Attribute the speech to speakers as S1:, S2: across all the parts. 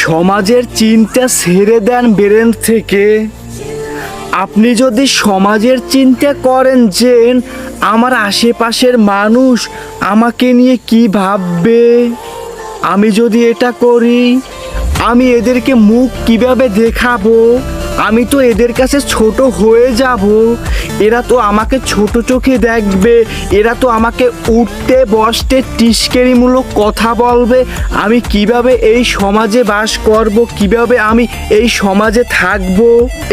S1: সমাজের চিন্তা ছেড়ে দেন ব্রেন থেকে। আপনি যদি সমাজের চিন্তা করেন যে আমার আশেপাশের মানুষ আমাকে নিয়ে কি ভাববে, আমি যদি এটা করি আমি এদেরকে মুখ কিভাবে দেখাবো, আমি তো এদের কাছে ছোট হয়ে যাব, এরা তো আমাকে ছোট চোখে দেখবে, এরা তো আমাকে উঠতে বসতে টিস্কেরিমূলক কথা বলবে, আমি কিভাবে এই সমাজে বাস করব, কিভাবে আমি এই সমাজে থাকব,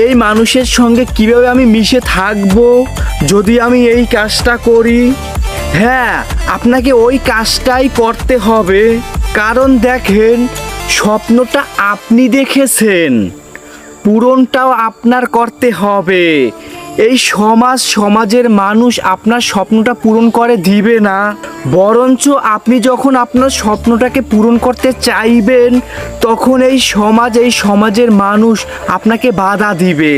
S1: এই মানুষের সঙ্গে কিভাবে আমি মিশে থাকব যদি আমি এই কাজটা করি। হ্যাঁ, আপনাকে ওই কাজটাই করতে হবে। কারণ দেখেন, স্বপ্নটা আপনি দেখেছেন, পূরণটাও আপনার করতে হবে। এই সমাজের মানুষ আপনার স্বপ্নটা পূরণ করে দিবে না, বরঞ্চ আপনি যখন আপনার স্বপ্নটাকে পূরণ করতে চাইবেন তখন এই সমাজের মানুষ আপনাকে বাধা দিবে,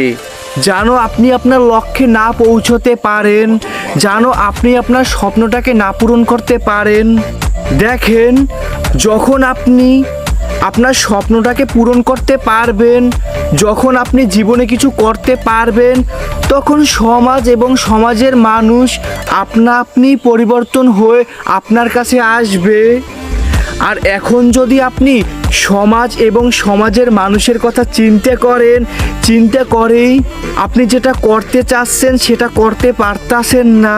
S1: যেন আপনি আপনার লক্ষ্যে না পৌঁছতে পারেন, যেন আপনি আপনার স্বপ্নটাকে না পূরণ করতে পারেন। দেখেন, যখন আপনি আপনার স্বপ্নটাকে পূরণ করতে পারবেন, যখন আপনি জীবনে কিছু করতে পারবেন, তখন সমাজ এবং সমাজের মানুষ আপনি পরিবর্তন হয়ে আপনার কাছে আসবে। আর এখন যদি আপনি সমাজ এবং সমাজের মানুষের কথা চিন্তা করেই আপনি যেটা করতে চাচ্ছেন সেটা করতে পারতাছেন না,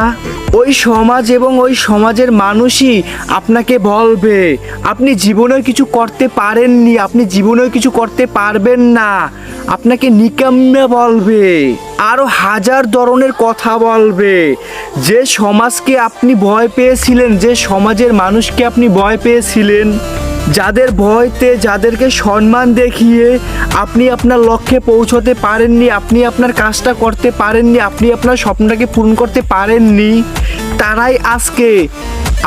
S1: ওই সমাজ এবং ওই সমাজের মানুষই আপনাকে বলবে আপনি জীবনেও কিছু করতে পারেননি, আপনি জীবনেও কিছু করতে পারবেন না, আপনাকে নিকাম্মা বলবে, আরও হাজার ধরনের কথা বলবে। যে সমাজকে আপনি ভয় পেয়েছিলেন, যে সমাজের মানুষকে আপনি ভয় পেয়েছিলেন, যাদের ভয়তে, যাদেরকে সম্মান দেখিয়ে আপনি আপনার লক্ষ্যে পৌঁছতে পারেননি, আপনি আপনার কাজটা করতে পারেননি, আপনি আপনার স্বপ্নটাকে পূরণ করতে পারেননি, তারাই আজকে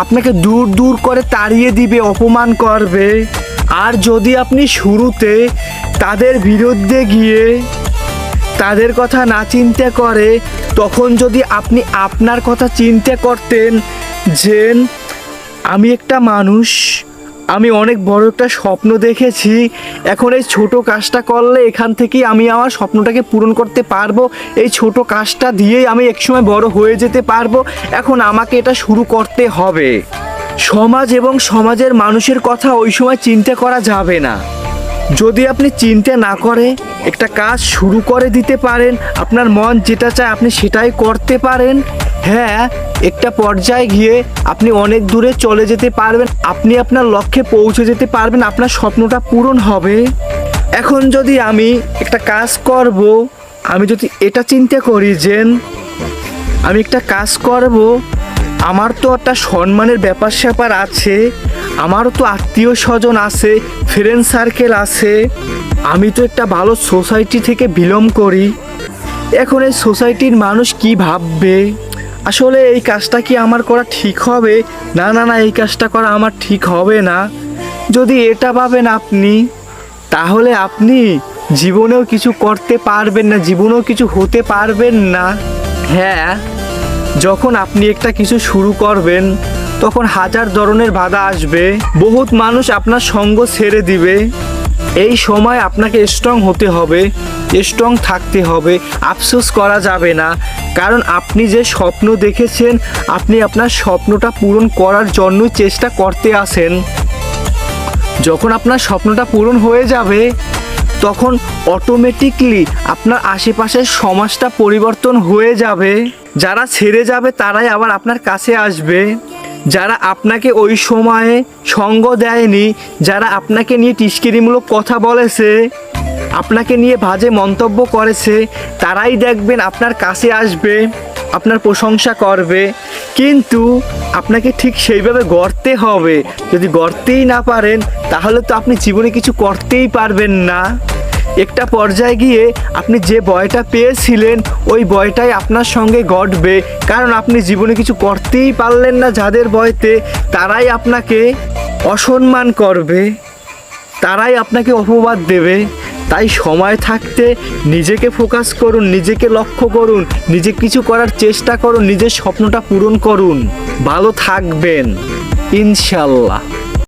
S1: আপনাকে দূর দূর করে তাড়িয়ে দিবে, অপমান করবে। আর যদি আপনি শুরুতে তাদের বিরুদ্ধে গিয়ে তাদের কথা না চিন্তা করে, তখন যদি আপনি আপনার কথা চিন্তা করতেন যে আমি একটা মানুষ, আমি অনেক বড় একটা স্বপ্ন দেখেছি, এখন এই ছোট কাজটা করলে এখান থেকেই আমি আমার স্বপ্নটাকে পূরণ করতে পারবো, এই ছোট কাজটা দিয়েই আমি একসময় বড় হয়ে যেতে পারবো, এখন আমাকে এটা শুরু করতে হবে। সমাজ এবং সমাজের মানুষের কথা ওই সময় চিন্তা করা যাবে না। যদি আপনি চিন্তা না করে একটা কাজ শুরু করে দিতে পারেন, আপনার মন যেটা চায় আপনি সেটাই করতে পারেন, হ্যাঁ, একটা পর্যায়ে গিয়ে আপনি অনেক দূরে চলে যেতে পারবেন, আপনি আপনার লক্ষ্যে পৌঁছে যেতে পারবেন, আপনার স্বপ্নটা পূরণ হবে। এখন যদি আমি একটা কাজ করব, আমি যদি এটা চিন্তা করি যে আমি একটা কাজ করব, আমার তো একটা সম্মানের ব্যাপার স্যাপার আছে, আমারও তো আত্মীয় স্বজন আছে, ফ্রেন্ড সার্কেল আছে, আমি তো একটা ভালো সোসাইটি থেকে বিলং করি, এখন এই সোসাইটির মানুষ কি ভাববে, আসলে এই কাজটা কি আমার করা ঠিক হবে, না না না এই কাজটা করা আমার ঠিক হবে না, যদি এটা ভাবেন আপনি, তাহলে আপনি জীবনেও কিছু করতে পারবেন না, জীবনেও কিছু হতে পারবেন না। হ্যাঁ, যখন আপনি একটা কিছু শুরু করবেন তখন হাজার ধরনের বাধা আসবে, বহুত মানুষ আপনার সঙ্গ ছেড়ে দিবে, এই সময় আপনাকে স্ট্রং হতে হবে, স্ট্রং থাকতে হবে, আফসোস করা যাবে না, কারণ আপনি যে স্বপ্ন দেখেছেন আপনি আপনার স্বপ্নটা পূরণ করার জন্য চেষ্টা করতে আছেন। যখন আপনার স্বপ্নটা পূরণ হয়ে যাবে তখন অটোমেটিকলি আপনার আশেপাশের সমাজটা পরিবর্তন হয়ে যাবে, যারা ছেড়ে যাবে তারাই আবার আপনার কাছে আসবে, যারা আপনাকে ওই সময়ে সঙ্গ দেয়নি, যারা আপনাকে নিয়ে টিস্কিরিমূলক কথা বলেছে, আপনাকে নিয়ে বাজে মন্তব্য করেছে, তারাই দেখবেন আপনার কাছে আসবে, আপনার প্রশংসা করবে, কিন্তু আপনাকে ঠিক সেইভাবে গড়তে হবে। যদি গড়তেই না পারেন তাহলে তো আপনি জীবনে কিছু করতেই পারবেন না। একটা পর্যায়ে গিয়ে আপনি যে ভয়টা পেয়েছিলেন ওই ভয়টাই আপনার সঙ্গে ঘটবে, কারণ আপনি জীবনে কিছু করতেই পারলেন না, যাদের ভয়তে তারাই আপনাকে অসম্মান করবে, তারাই আপনাকে অপবাদ দেবে। তাই সময় থাকতে নিজেকে ফোকাস করুন, নিজেকে লক্ষ্য করুন, নিজে কিছু করার চেষ্টা করুন, নিজের স্বপ্নটা পূরণ করুন, ভালো থাকবেন ইনশাল্লাহ।